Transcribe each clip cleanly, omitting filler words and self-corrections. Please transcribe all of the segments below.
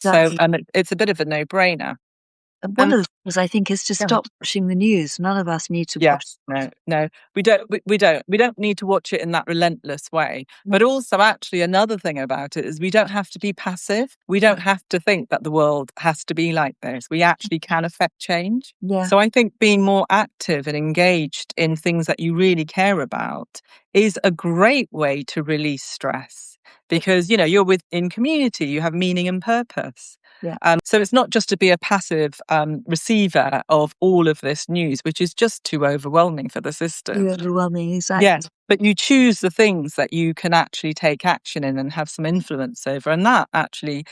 So Exactly. it's a bit of a no-brainer. And one of the things I think is to Yeah. stop watching the news. None of us need to watch. Yes, no, we don't need to watch it in that relentless way. No. But also, actually, another thing about it is we don't have to be passive. We don't have to think that the world has to be like this. We actually can affect change. Yeah. So I think being more active and engaged in things that you really care about is a great way to release stress, because you're in community, you have meaning and purpose. Yeah. So it's not just to be a passive receiver of all of this news, which is just too overwhelming for the system. Too overwhelming, exactly. Yes, but you choose the things that you can actually take action in and have some influence over, and that actually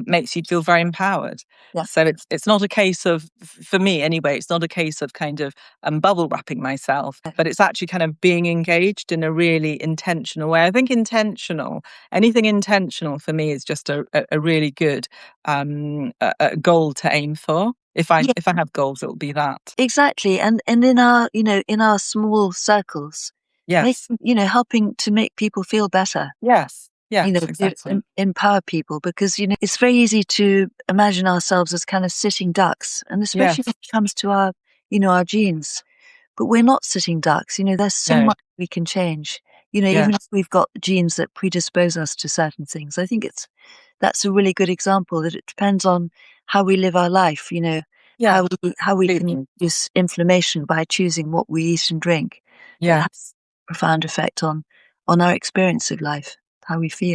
makes you feel very empowered. Yeah. So it's not a case of, for me anyway, it's not a case of kind of bubble wrapping myself, but it's actually kind of being engaged in a really intentional way. I think anything intentional for me is just a really good a goal to aim for. If I have goals, it'll be that. Exactly. And in our, in our small circles, Yes. helping to make people feel better. Yes. Yes, exactly. Empower people, because, it's very easy to imagine ourselves as kind of sitting ducks, and especially when it comes to our, our genes. But we're not sitting ducks. There's so much we can change. Even if we've got genes that predispose us to certain things. I think that's a really good example, that it depends on how we live our life. How we can reduce inflammation by choosing what we eat and drink. It has a profound effect on our experience of life, how we feel.